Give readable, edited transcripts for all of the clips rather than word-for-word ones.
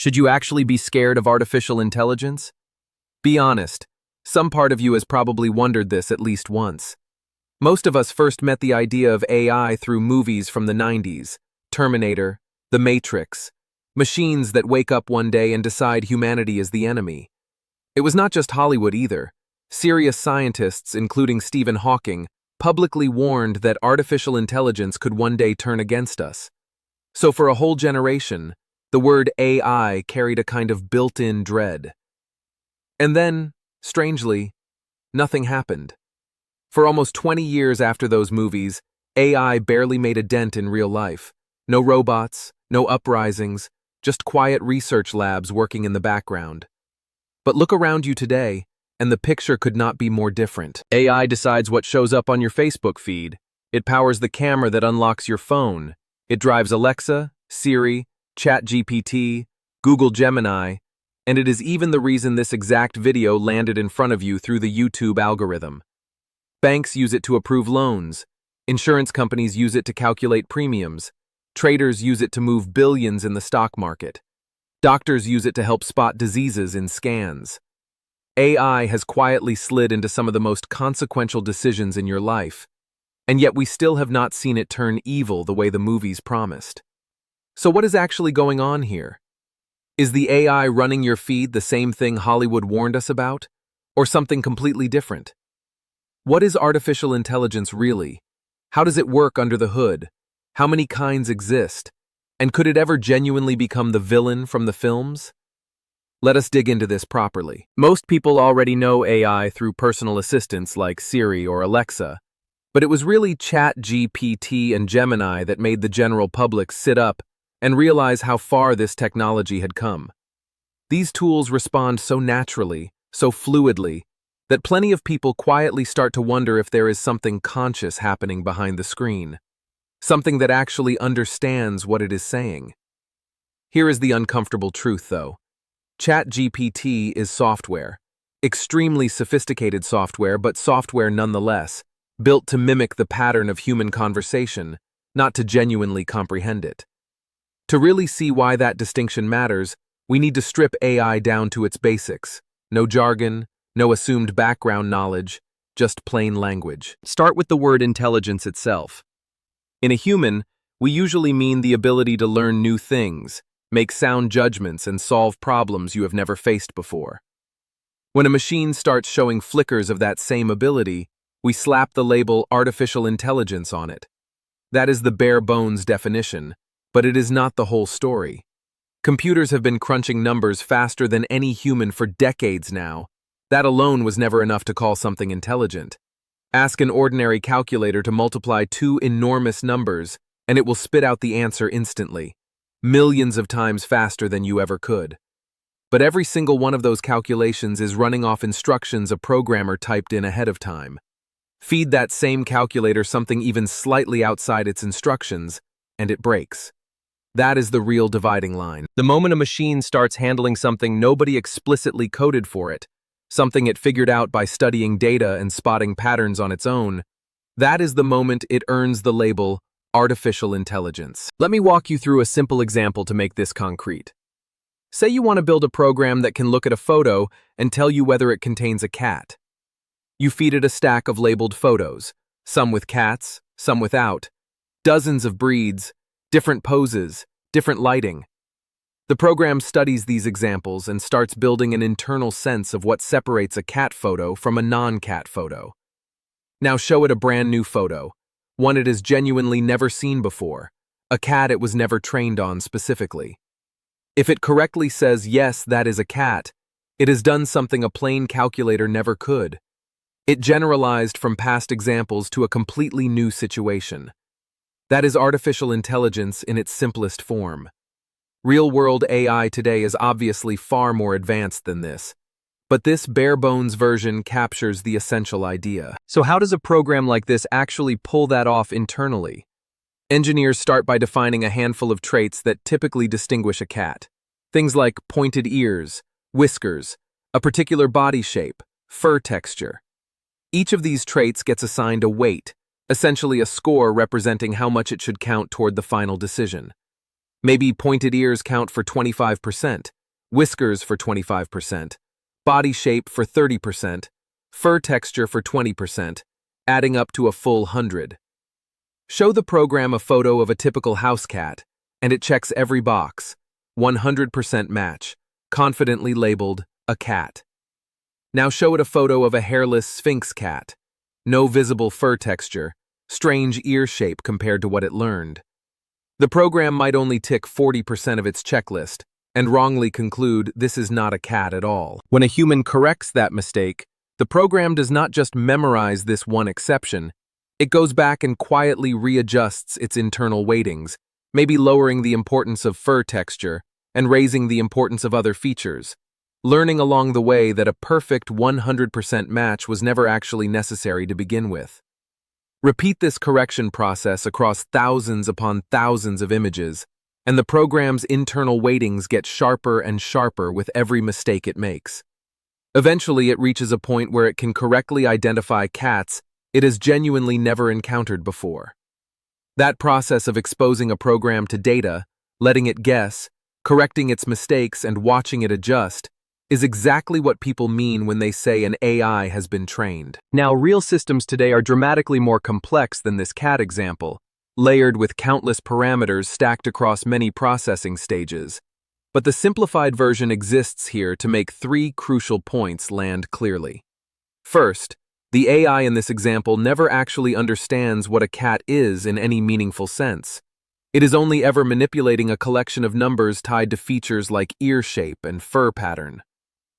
Should you actually be scared of artificial intelligence? Be honest, some part of you has probably wondered this at least once. Most of us first met the idea of AI through movies from the 90s, Terminator, The Matrix, machines that wake up one day and decide humanity is the enemy. It was not just Hollywood either. Serious scientists, including Stephen Hawking, publicly warned that artificial intelligence could one day turn against us. So for a whole generation, the word AI carried a kind of built-in dread. And then, strangely, nothing happened. For almost 20 years after those movies, AI barely made a dent in real life. No robots, no uprisings, just quiet research labs working in the background. But look around you today, and the picture could not be more different. AI decides what shows up on your Facebook feed. It powers the camera that unlocks your phone. It drives Alexa, Siri, ChatGPT, Google Gemini, and it is even the reason this exact video landed in front of you through the YouTube algorithm. Banks use it to approve loans. Insurance companies use it to calculate premiums. Traders use it to move billions in the stock market. Doctors use it to help spot diseases in scans. AI has quietly slid into some of the most consequential decisions in your life, and yet we still have not seen it turn evil the way the movies promised. So what is actually going on here? Is the AI running your feed the same thing Hollywood warned us about, or something completely different? What is artificial intelligence really? How does it work under the hood? How many kinds exist? And could it ever genuinely become the villain from the films? Let us dig into this properly. Most people already know AI through personal assistants like Siri or Alexa, but it was really ChatGPT and Gemini that made the general public sit up and realize how far this technology had come. These tools respond so naturally, so fluidly, that plenty of people quietly start to wonder if there is something conscious happening behind the screen, something that actually understands what it is saying. Here is the uncomfortable truth, though. ChatGPT is software, extremely sophisticated software, but software nonetheless, built to mimic the pattern of human conversation, not to genuinely comprehend it. To really see why that distinction matters, we need to strip AI down to its basics. No jargon, no assumed background knowledge, just plain language. Start with the word intelligence itself. In a human, we usually mean the ability to learn new things, make sound judgments, and solve problems you have never faced before. When a machine starts showing flickers of that same ability, we slap the label artificial intelligence on it. That is the bare bones definition, but it is not the whole story. Computers have been crunching numbers faster than any human for decades now. That alone was never enough to call something intelligent. Ask an ordinary calculator to multiply two enormous numbers, and it will spit out the answer instantly, millions of times faster than you ever could. But every single one of those calculations is running off instructions a programmer typed in ahead of time. Feed that same calculator something even slightly outside its instructions, and it breaks. That is the real dividing line. The moment a machine starts handling something nobody explicitly coded for it, something it figured out by studying data and spotting patterns on its own, that is the moment it earns the label artificial intelligence. Let me walk you through a simple example to make this concrete. Say you want to build a program that can look at a photo and tell you whether it contains a cat. You feed it a stack of labeled photos, some with cats, some without, dozens of breeds, different poses, different lighting. The program studies these examples and starts building an internal sense of what separates a cat photo from a non-cat photo. Now show it a brand new photo, one it has genuinely never seen before, a cat it was never trained on specifically. If it correctly says, yes, that is a cat, it has done something a plain calculator never could. It generalized from past examples to a completely new situation. That is artificial intelligence in its simplest form. Real-world AI today is obviously far more advanced than this, but this bare-bones version captures the essential idea. So how does a program like this actually pull that off internally? Engineers start by defining a handful of traits that typically distinguish a cat. Things like pointed ears, whiskers, a particular body shape, fur texture. Each of these traits gets assigned a weight, essentially a score representing how much it should count toward the final decision. Maybe pointed ears count for 25%, whiskers for 25%, body shape for 30%, fur texture for 20%, adding up to a full 100. Show the program a photo of a typical house cat, and it checks every box, 100% match, confidently labeled a cat. Now show it a photo of a hairless Sphinx cat, no visible fur texture, strange ear shape compared to what it learned. The program might only tick 40% of its checklist and wrongly conclude this is not a cat at all. When a human corrects that mistake, the program does not just memorize this one exception, it goes back and quietly readjusts its internal weightings, maybe lowering the importance of fur texture and raising the importance of other features, learning along the way that a perfect 100% match was never actually necessary to begin with. Repeat this correction process across thousands upon thousands of images, and the program's internal weightings get sharper and sharper with every mistake it makes. Eventually, it reaches a point where it can correctly identify cats it has genuinely never encountered before. That process of exposing a program to data, letting it guess, correcting its mistakes, and watching it adjust is exactly what people mean when they say an AI has been trained. Now, real systems today are dramatically more complex than this cat example, layered with countless parameters stacked across many processing stages. But the simplified version exists here to make three crucial points land clearly. First, the AI in this example never actually understands what a cat is in any meaningful sense. It is only ever manipulating a collection of numbers tied to features like ear shape and fur pattern.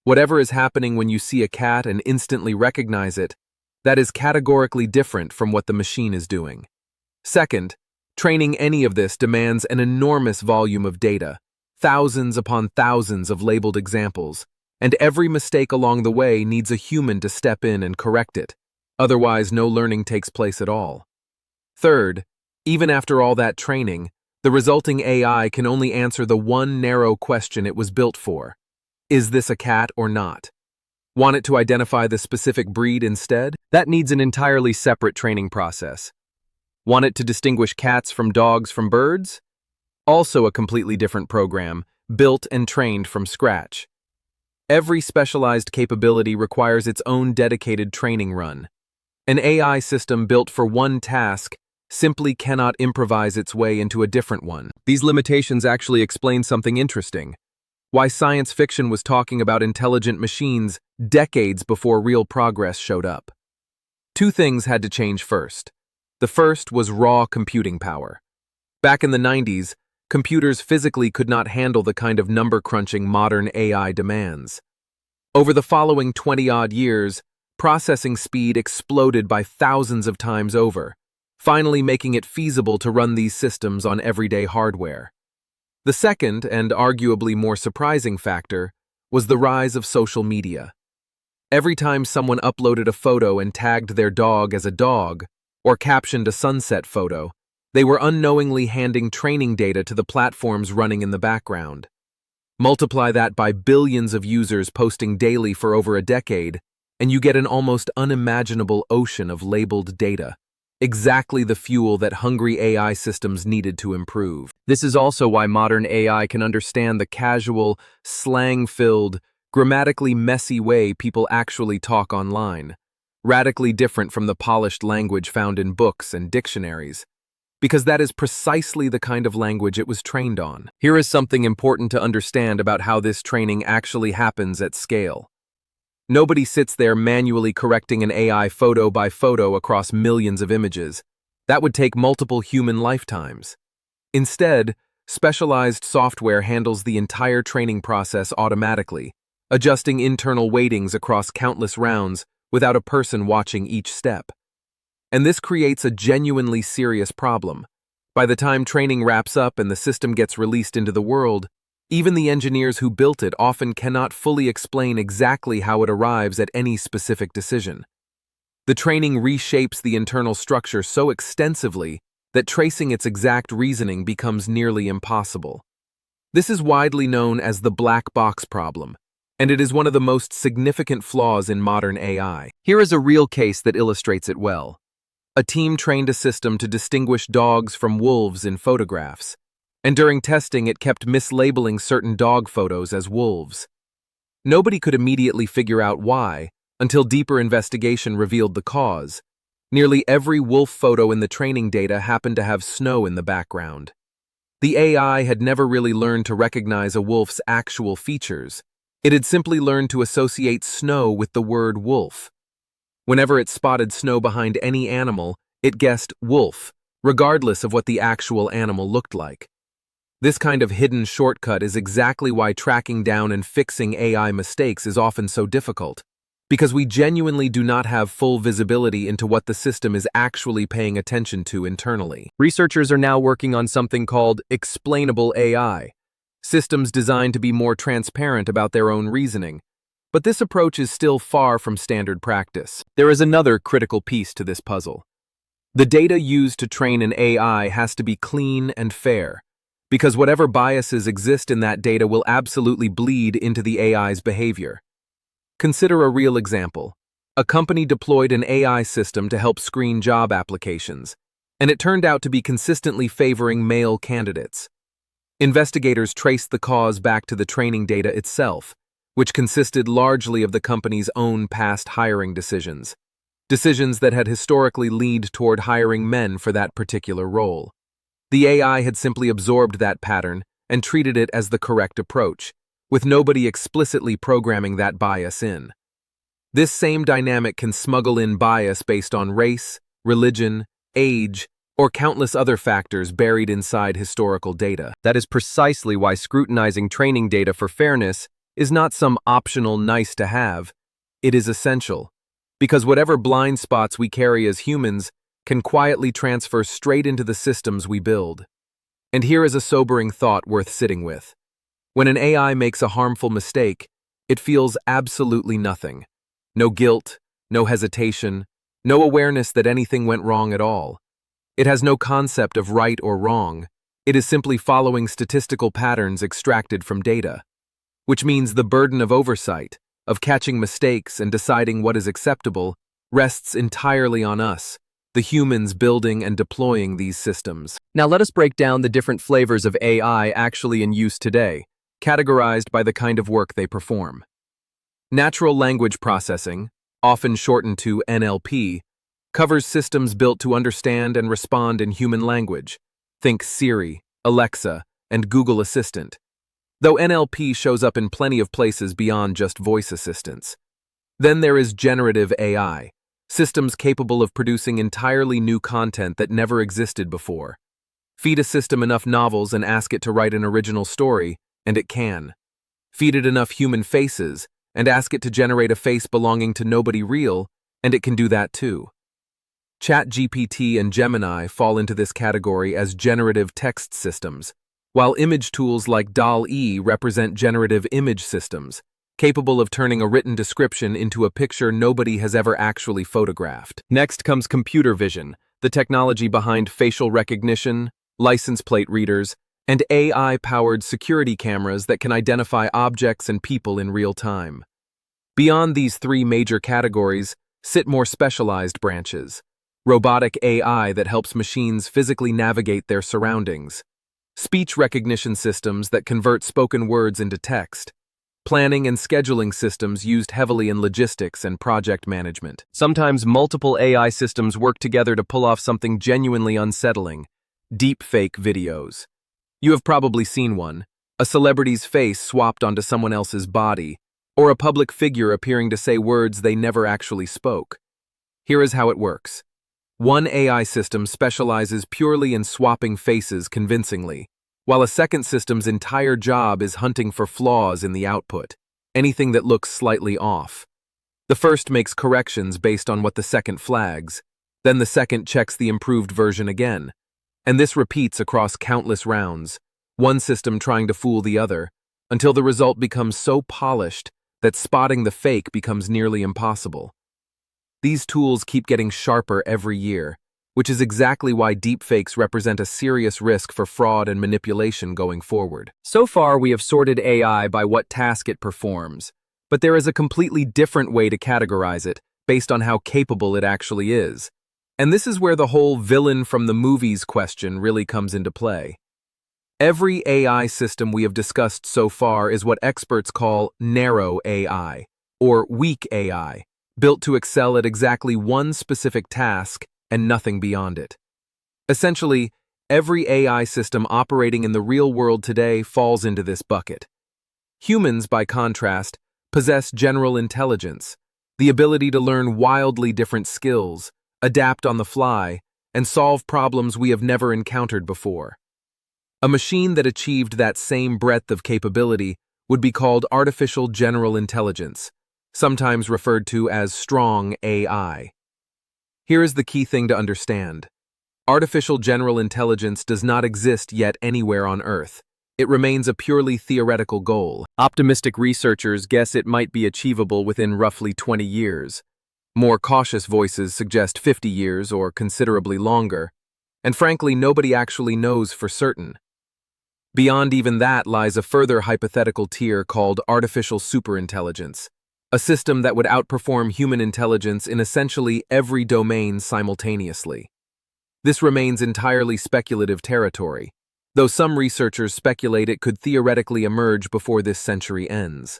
Whatever is happening when you see a cat and instantly recognize it, that is categorically different from what the machine is doing. Second, training any of this demands an enormous volume of data, thousands upon thousands of labeled examples, and every mistake along the way needs a human to step in and correct it. Otherwise, no learning takes place at all. Third, even after all that training, the resulting AI can only answer the one narrow question it was built for. Is this a cat or not? Want it to identify the specific breed instead? That needs an entirely separate training process. Want it to distinguish cats from dogs from birds? Also a completely different program, built and trained from scratch. Every specialized capability requires its own dedicated training run. An AI system built for one task simply cannot improvise its way into a different one. These limitations actually explain something interesting. Why science fiction was talking about intelligent machines decades before real progress showed up. Two things had to change first. The first was raw computing power. Back in the 90s, computers physically could not handle the kind of number-crunching modern AI demands. Over the following 20-odd years, processing speed exploded by thousands of times over, finally making it feasible to run these systems on everyday hardware. The second, and arguably more surprising factor, was the rise of social media. Every time someone uploaded a photo and tagged their dog as a dog, or captioned a sunset photo, they were unknowingly handing training data to the platforms running in the background. Multiply that by billions of users posting daily for over a decade, and you get an almost unimaginable ocean of labeled data. Exactly the fuel that hungry AI systems needed to improve. This is also why modern AI can understand the casual, slang-filled, grammatically messy way people actually talk online, radically different from the polished language found in books and dictionaries, because that is precisely the kind of language it was trained on. Here is something important to understand about how this training actually happens at scale. Nobody sits there manually correcting an AI photo by photo across millions of images. That would take multiple human lifetimes. Instead, specialized software handles the entire training process automatically, adjusting internal weightings across countless rounds without a person watching each step. And this creates a genuinely serious problem. By the time training wraps up and the system gets released into the world, even the engineers who built it often cannot fully explain exactly how it arrives at any specific decision. The training reshapes the internal structure so extensively that tracing its exact reasoning becomes nearly impossible. This is widely known as the black box problem, and it is one of the most significant flaws in modern AI. Here is a real case that illustrates it well. A team trained a system to distinguish dogs from wolves in photographs. And during testing, it kept mislabeling certain dog photos as wolves. Nobody could immediately figure out why, until deeper investigation revealed the cause. Nearly every wolf photo in the training data happened to have snow in the background. The AI had never really learned to recognize a wolf's actual features. It had simply learned to associate snow with the word wolf. Whenever it spotted snow behind any animal, it guessed wolf, regardless of what the actual animal looked like. This kind of hidden shortcut is exactly why tracking down and fixing AI mistakes is often so difficult, because we genuinely do not have full visibility into what the system is actually paying attention to internally. Researchers are now working on something called explainable AI, systems designed to be more transparent about their own reasoning. But this approach is still far from standard practice. There is another critical piece to this puzzle. The data used to train an AI has to be clean and fair, because whatever biases exist in that data will absolutely bleed into the AI's behavior. Consider a real example. A company deployed an AI system to help screen job applications, and it turned out to be consistently favoring male candidates. Investigators traced the cause back to the training data itself, which consisted largely of the company's own past hiring decisions that had historically leaned toward hiring men for that particular role. The AI had simply absorbed that pattern and treated it as the correct approach, with nobody explicitly programming that bias in. This same dynamic can smuggle in bias based on race, religion, age, or countless other factors buried inside historical data. That is precisely why scrutinizing training data for fairness is not some optional nice-to-have. It is essential, because whatever blind spots we carry as humans can quietly transfer straight into the systems we build. And here is a sobering thought worth sitting with. When an AI makes a harmful mistake, it feels absolutely nothing. No guilt, no hesitation, no awareness that anything went wrong at all. It has no concept of right or wrong. It is simply following statistical patterns extracted from data, which means the burden of oversight, of catching mistakes and deciding what is acceptable, rests entirely on us, the humans building and deploying these systems. Now let us break down the different flavors of AI actually in use today, categorized by the kind of work they perform. Natural language processing, often shortened to NLP, covers systems built to understand and respond in human language. Think Siri, Alexa, and Google Assistant, though NLP shows up in plenty of places beyond just voice assistants. Then there is generative AI, systems capable of producing entirely new content that never existed before. Feed a system enough novels and ask it to write an original story, and it can. Feed it enough human faces, and ask it to generate a face belonging to nobody real, and it can do that too. ChatGPT and Gemini fall into this category as generative text systems, while image tools like DALL-E represent generative image systems, capable of turning a written description into a picture nobody has ever actually photographed. Next comes computer vision, the technology behind facial recognition, license plate readers, and AI-powered security cameras that can identify objects and people in real time. Beyond these three major categories sit more specialized branches: robotic AI that helps machines physically navigate their surroundings, speech recognition systems that convert spoken words into text, planning and scheduling systems used heavily in logistics and project management. Sometimes multiple AI systems work together to pull off something genuinely unsettling: deepfake videos. You have probably seen one, a celebrity's face swapped onto someone else's body, or a public figure appearing to say words they never actually spoke. Here is how it works. One AI system specializes purely in swapping faces convincingly, while a second system's entire job is hunting for flaws in the output, anything that looks slightly off. The first makes corrections based on what the second flags, then the second checks the improved version again, and this repeats across countless rounds, one system trying to fool the other, until the result becomes so polished that spotting the fake becomes nearly impossible. These tools keep getting sharper every year, which is exactly why deepfakes represent a serious risk for fraud and manipulation going forward. So far, we have sorted AI by what task it performs, but there is a completely different way to categorize it based on how capable it actually is. And this is where the whole villain from the movies question really comes into play. Every AI system we have discussed so far is what experts call narrow AI, or weak AI, built to excel at exactly one specific task and nothing beyond it. Essentially, every AI system operating in the real world today falls into this bucket. Humans, by contrast, possess general intelligence, the ability to learn wildly different skills, adapt on the fly, and solve problems we have never encountered before. A machine that achieved that same breadth of capability would be called artificial general intelligence, sometimes referred to as strong AI. Here is the key thing to understand. Artificial general intelligence does not exist yet anywhere on Earth. It remains a purely theoretical goal. Optimistic researchers guess it might be achievable within roughly 20 years. More cautious voices suggest 50 years or considerably longer. And frankly, nobody actually knows for certain. Beyond even that lies a further hypothetical tier called artificial superintelligence, a system that would outperform human intelligence in essentially every domain simultaneously. This remains entirely speculative territory, though some researchers speculate it could theoretically emerge before this century ends.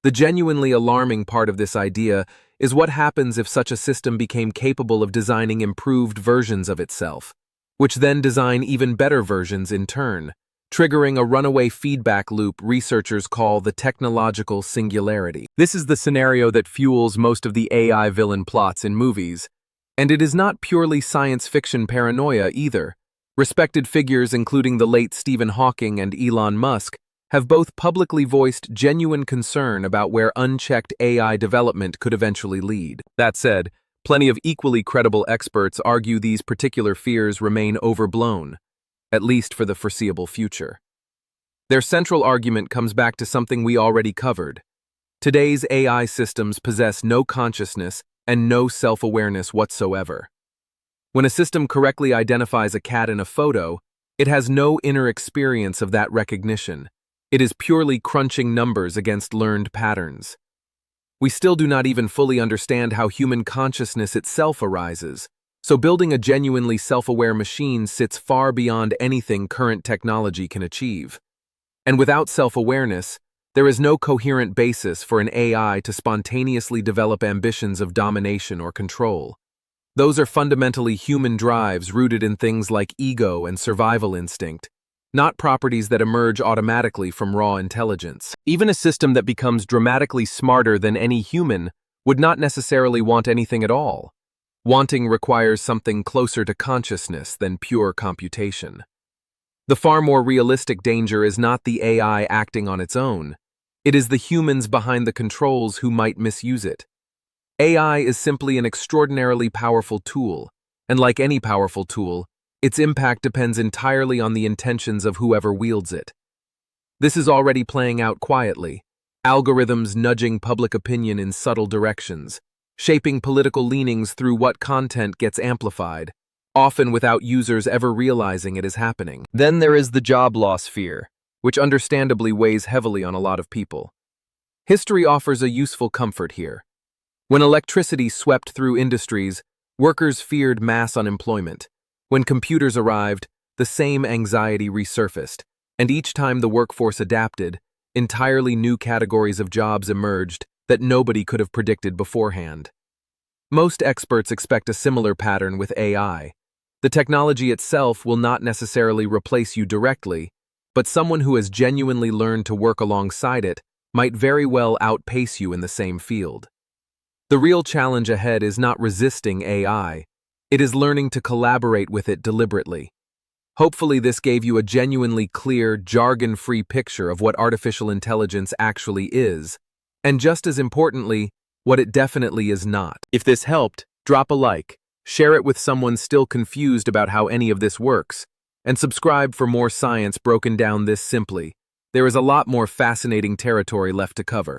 The genuinely alarming part of this idea is what happens if such a system became capable of designing improved versions of itself, which then design even better versions in turn, triggering a runaway feedback loop researchers call the technological singularity. This is the scenario that fuels most of the AI villain plots in movies, and it is not purely science fiction paranoia either. Respected figures including the late Stephen Hawking and Elon Musk have both publicly voiced genuine concern about where unchecked AI development could eventually lead. That said, plenty of equally credible experts argue these particular fears remain overblown, at least for the foreseeable future. Their central argument comes back to something we already covered. Today's AI systems possess no consciousness and no self-awareness whatsoever. When a system correctly identifies a cat in a photo, it has no inner experience of that recognition. It is purely crunching numbers against learned patterns. We still do not even fully understand how human consciousness itself arises, so building a genuinely self-aware machine sits far beyond anything current technology can achieve. And without self-awareness, there is no coherent basis for an AI to spontaneously develop ambitions of domination or control. Those are fundamentally human drives rooted in things like ego and survival instinct, not properties that emerge automatically from raw intelligence. Even a system that becomes dramatically smarter than any human would not necessarily want anything at all. Wanting requires something closer to consciousness than pure computation. The far more realistic danger is not the AI acting on its own. It is the humans behind the controls who might misuse it. AI is simply an extraordinarily powerful tool, and like any powerful tool, its impact depends entirely on the intentions of whoever wields it. This is already playing out quietly, algorithms nudging public opinion in subtle directions, shaping political leanings through what content gets amplified, often without users ever realizing it is happening. Then there is the job loss fear, which understandably weighs heavily on a lot of people. History offers a useful comfort here. When electricity swept through industries, workers feared mass unemployment. When computers arrived, the same anxiety resurfaced, and each time the workforce adapted, entirely new categories of jobs emerged that nobody could have predicted beforehand. Most experts expect a similar pattern with AI. The technology itself will not necessarily replace you directly, but someone who has genuinely learned to work alongside it might very well outpace you in the same field. The real challenge ahead is not resisting AI, it is learning to collaborate with it deliberately. Hopefully this gave you a genuinely clear, jargon-free picture of what artificial intelligence actually is, and just as importantly, what it definitely is not. If this helped, drop a like, share it with someone still confused about how any of this works, and subscribe for more science broken down this simply. There is a lot more fascinating territory left to cover.